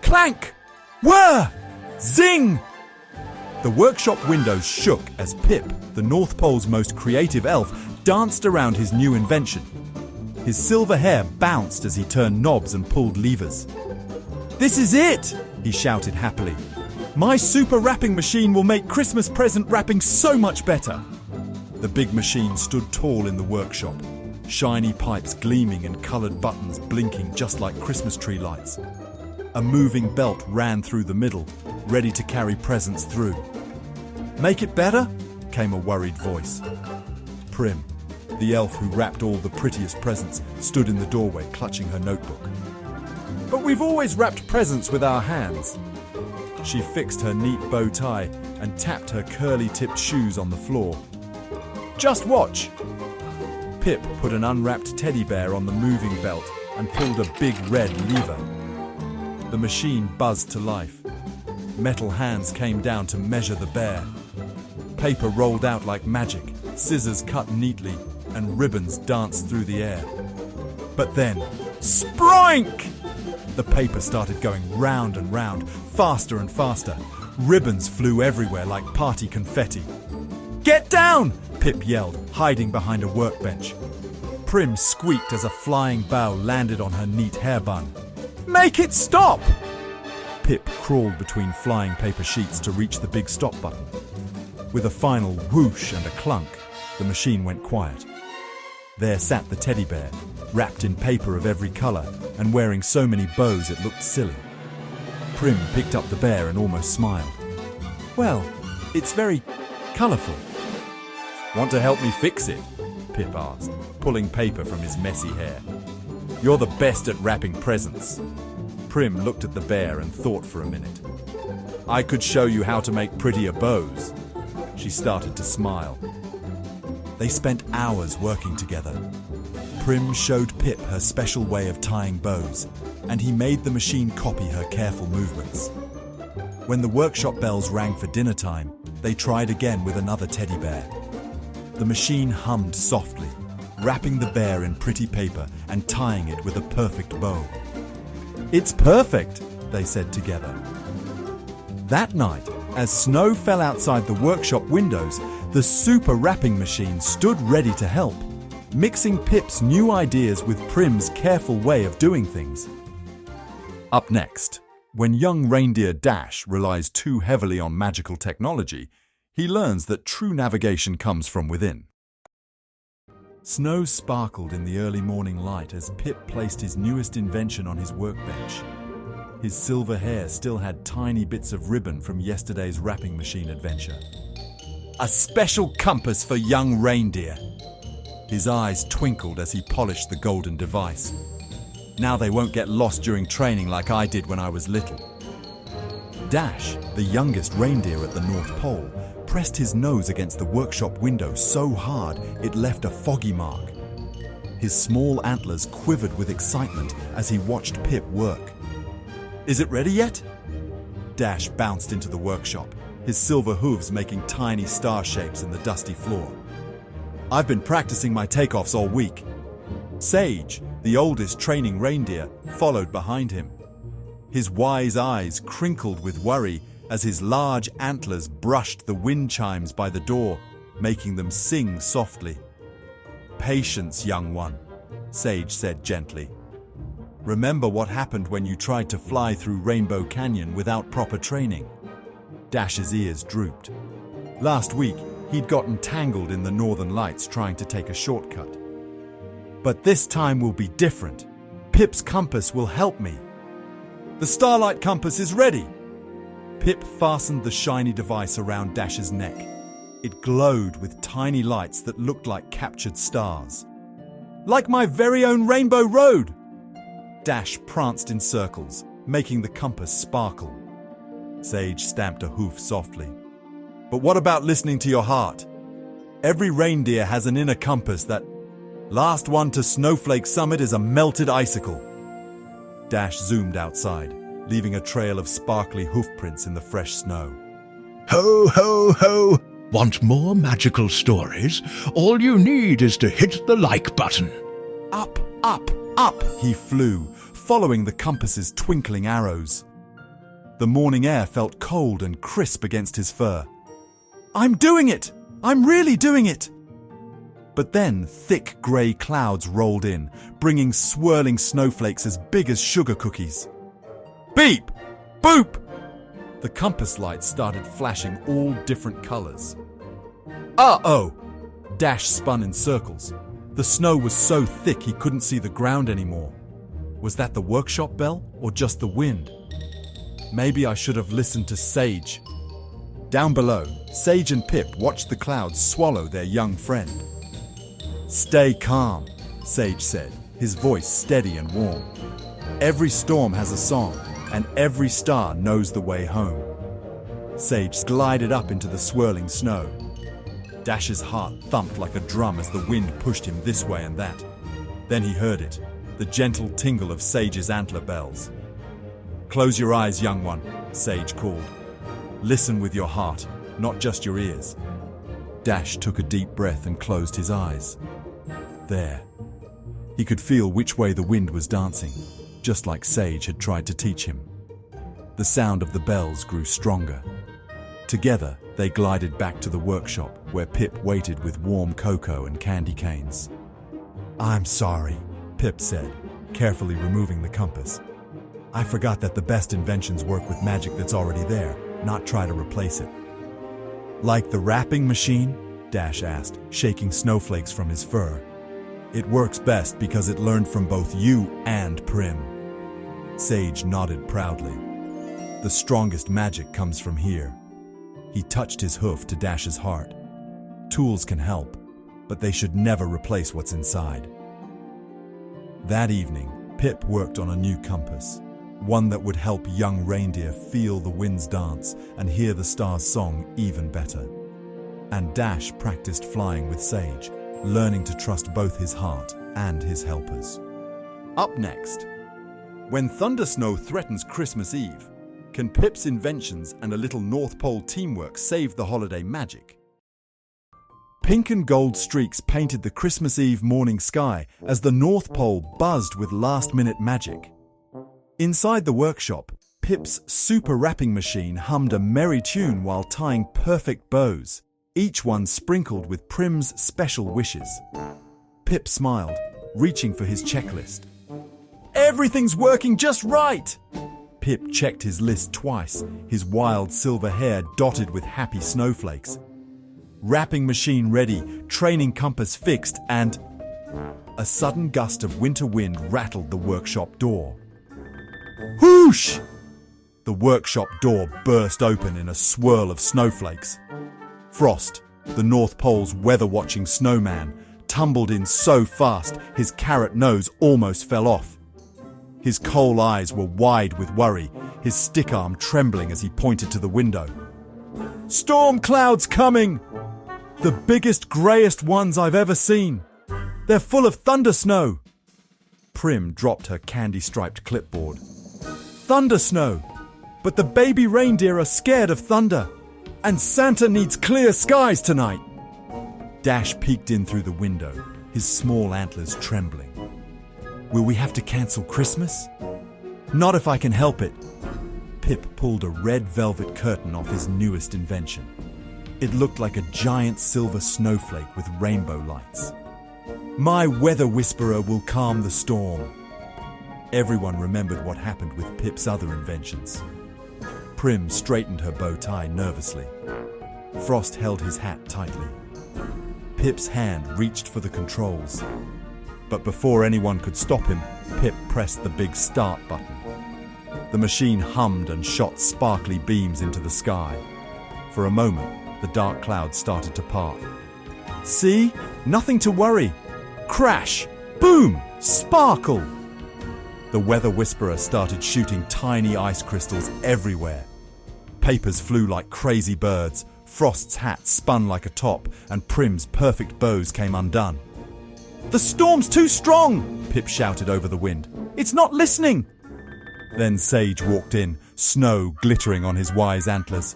Clank! Whir! Zing! The workshop windows shook as Pip, the North Pole's most creative elf, danced around his new invention. His silver hair bounced as he turned knobs and pulled levers. "This is it!" he shouted happily. "My super wrapping machine will make Christmas present wrapping so much better." The big machine stood tall in the workshop, shiny pipes gleaming and colored buttons blinking just like Christmas tree lights. A moving belt ran through the middle, ready to carry presents through. "Make it better?" came a worried voice. Prim, the elf who wrapped all the prettiest presents, stood in the doorway clutching her notebook. "But we've always wrapped presents with our hands." She fixed her neat bow tie and tapped her curly-tipped shoes on the floor. "Just watch." Pip put an unwrapped teddy bear on the moving belt and pulled a big red lever. The machine buzzed to life. Metal hands came down to measure the bear. Paper rolled out like magic, scissors cut neatly, and ribbons danced through the air. But then, sproink! The paper started going round and round, faster and faster. Ribbons flew everywhere like party confetti. "Get down!" Pip yelled, hiding behind a workbench. Prim squeaked as a flying bough landed on her neat hair bun. "Make it stop!" Pip crawled between flying paper sheets to reach the big stop button. With a final whoosh and a clunk, the machine went quiet. There sat the teddy bear, wrapped in paper of every color and wearing so many bows it looked silly. Prim picked up the bear and almost smiled. "Well, it's very colorful." "Want to help me fix it?" Pip asked, pulling paper from his messy hair. "You're the best at wrapping presents." Prim looked at the bear and thought for a minute. "I could show you how to make prettier bows." She started to smile. They spent hours working together. Prim showed Pip her special way of tying bows, and he made the machine copy her careful movements. When the workshop bells rang for dinner time, they tried again with another teddy bear. The machine hummed softly, wrapping the bear in pretty paper and tying it with a perfect bow. "It's perfect," they said together. That night, as snow fell outside the workshop windows, the super wrapping machine stood ready to help, mixing Pip's new ideas with Prim's careful way of doing things. Up next, when young reindeer Dash relies too heavily on magical technology, he learns that true navigation comes from within. Snow sparkled in the early morning light as Pip placed his newest invention on his workbench. His silver hair still had tiny bits of ribbon from yesterday's wrapping machine adventure. "A special compass for young reindeer." His eyes twinkled as he polished the golden device. "Now they won't get lost during training like I did when I was little." Dash, the youngest reindeer at the North Pole, pressed his nose against the workshop window so hard it left a foggy mark. His small antlers quivered with excitement as he watched Pip work. "Is it ready yet?" Dash bounced into the workshop, his silver hooves making tiny star shapes in the dusty floor. "I've been practicing my takeoffs all week." Sage, the oldest training reindeer, followed behind him. His wise eyes crinkled with worry as his large antlers brushed the wind chimes by the door, making them sing softly. "Patience, young one," Sage said gently. "Remember what happened when you tried to fly through Rainbow Canyon without proper training?" Dash's ears drooped. Last week, he'd gotten tangled in the northern lights trying to take a shortcut. "But this time will be different. Pip's compass will help me." "The Starlight Compass is ready!" Pip fastened the shiny device around Dash's neck. It glowed with tiny lights that looked like captured stars. "Like my very own Rainbow Road!" Dash pranced in circles, making the compass sparkle. Sage stamped a hoof softly. "But what about listening to your heart? Every reindeer has an inner compass that... Last one to Snowflake Summit is a melted icicle." Dash zoomed outside, leaving a trail of sparkly hoofprints in the fresh snow. Ho, ho, ho! Want more magical stories? All you need is to hit the like button. Up, up, up, he flew, following the compass's twinkling arrows. The morning air felt cold and crisp against his fur. "I'm doing it! I'm really doing it!" But then thick grey clouds rolled in, bringing swirling snowflakes as big as sugar cookies. Beep! Boop! The compass lights started flashing all different colours. Uh-oh! Dash spun in circles. The snow was so thick he couldn't see the ground anymore. Was that the workshop bell or just the wind? Maybe I should have listened to Sage. Down below, Sage and Pip watched the clouds swallow their young friend. "Stay calm," Sage said, his voice steady and warm. "Every storm has a song, and every star knows the way home." Sage glided up into the swirling snow. Dash's heart thumped like a drum as the wind pushed him this way and that. Then he heard it, the gentle tingle of Sage's antler bells. "Close your eyes, young one," Sage called. "Listen with your heart, not just your ears." Dash took a deep breath and closed his eyes. There. He could feel which way the wind was dancing, just like Sage had tried to teach him. The sound of the bells grew stronger. Together, they glided back to the workshop, where Pip waited with warm cocoa and candy canes. "I'm sorry," Pip said, carefully removing the compass. "I forgot that the best inventions work with magic that's already there, not try to replace it." "Like the wrapping machine?" Dash asked, shaking snowflakes from his fur. "It works best because it learned from both you and Prim." Sage nodded proudly. "The strongest magic comes from here." He touched his hoof to Dash's heart. Tools can help, but they should never replace what's inside. That evening, Pip worked on a new compass, one that would help young reindeer feel the wind's dance and hear the stars' song even better. And Dash practiced flying with Sage, learning to trust both his heart and his helpers. Up next, when thunder snow threatens Christmas Eve, can Pip's inventions and a little North Pole teamwork save the holiday magic? Pink and gold streaks painted the Christmas Eve morning sky as the North Pole buzzed with last-minute magic. Inside the workshop, Pip's super wrapping machine hummed a merry tune while tying perfect bows, each one sprinkled with Prim's special wishes. Pip smiled, reaching for his checklist. "Everything's working just right!" Pip checked his list twice, his wild silver hair dotted with happy snowflakes. Wrapping machine ready, training compass fixed, and a sudden gust of winter wind rattled the workshop door. Whoosh! The workshop door burst open in a swirl of snowflakes. Frost, the North Pole's weather-watching snowman, tumbled in so fast his carrot nose almost fell off. His coal eyes were wide with worry, his stick arm trembling as he pointed to the window. "Storm clouds coming! The biggest, greyest ones I've ever seen. They're full of thunder snow." Prim dropped her candy-striped clipboard. "Thunder snow! But the baby reindeer are scared of thunder, and Santa needs clear skies tonight." Dash peeked in through the window, his small antlers trembling. "Will we have to cancel Christmas?" "Not if I can help it." Pip pulled a red velvet curtain off his newest invention. It looked like a giant silver snowflake with rainbow lights. "My weather whisperer will calm the storm." Everyone remembered what happened with Pip's other inventions. Prim straightened her bow tie nervously. Frost held his hat tightly. Pip's hand reached for the controls. But before anyone could stop him, Pip pressed the big start button. The machine hummed and shot sparkly beams into the sky. For a moment, the dark clouds started to part. "See? Nothing to worry. Crash! Boom! Sparkle!" The weather whisperer started shooting tiny ice crystals everywhere. Papers flew like crazy birds, Frost's hat spun like a top, and Prim's perfect bows came undone. "The storm's too strong!" Pip shouted over the wind. "It's not listening!" Then Sage walked in, snow glittering on his wise antlers.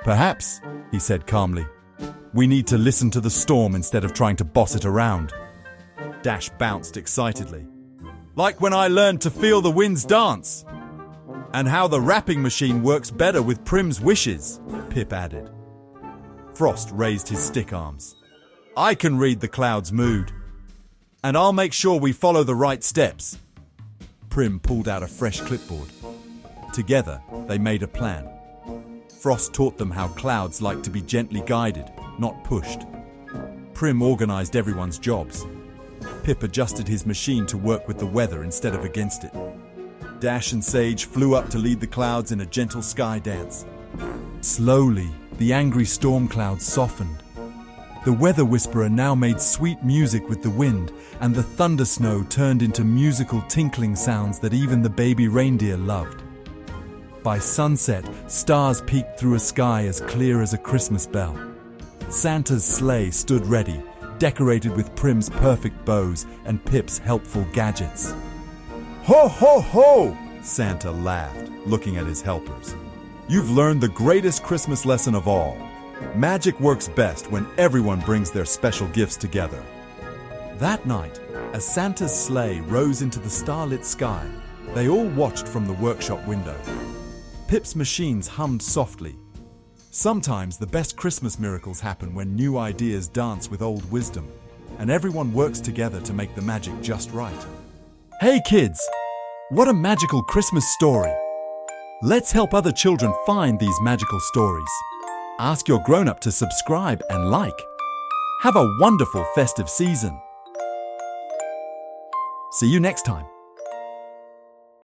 "Perhaps," he said calmly, "we need to listen to the storm instead of trying to boss it around." Dash bounced excitedly. "Like when I learned to feel the winds dance." And how the wrapping machine works better with Prim's wishes, Pip added. Frost raised his stick arms. I can read the cloud's mood. And I'll make sure we follow the right steps. Prim pulled out a fresh clipboard. Together, they made a plan. Frost taught them how clouds like to be gently guided, not pushed. Prim organized everyone's jobs. Pip adjusted his machine to work with the weather instead of against it. Dash and Sage flew up to lead the clouds in a gentle sky dance. Slowly, the angry storm clouds softened. The weather whisperer now made sweet music with the wind, and the thunder snow turned into musical tinkling sounds that even the baby reindeer loved. By sunset, stars peeked through a sky as clear as a Christmas bell. Santa's sleigh stood ready, decorated with Prim's perfect bows and Pip's helpful gadgets. Ho, ho, ho! Santa laughed, looking at his helpers. You've learned the greatest Christmas lesson of all. Magic works best when everyone brings their special gifts together. That night, as Santa's sleigh rose into the starlit sky, they all watched from the workshop window. Pip's machines hummed softly. Sometimes the best Christmas miracles happen when new ideas dance with old wisdom, and everyone works together to make the magic just right. Hey kids! What a magical Christmas story! Let's help other children find these magical stories. Ask your grown-up to subscribe and like. Have a wonderful festive season. See you next time.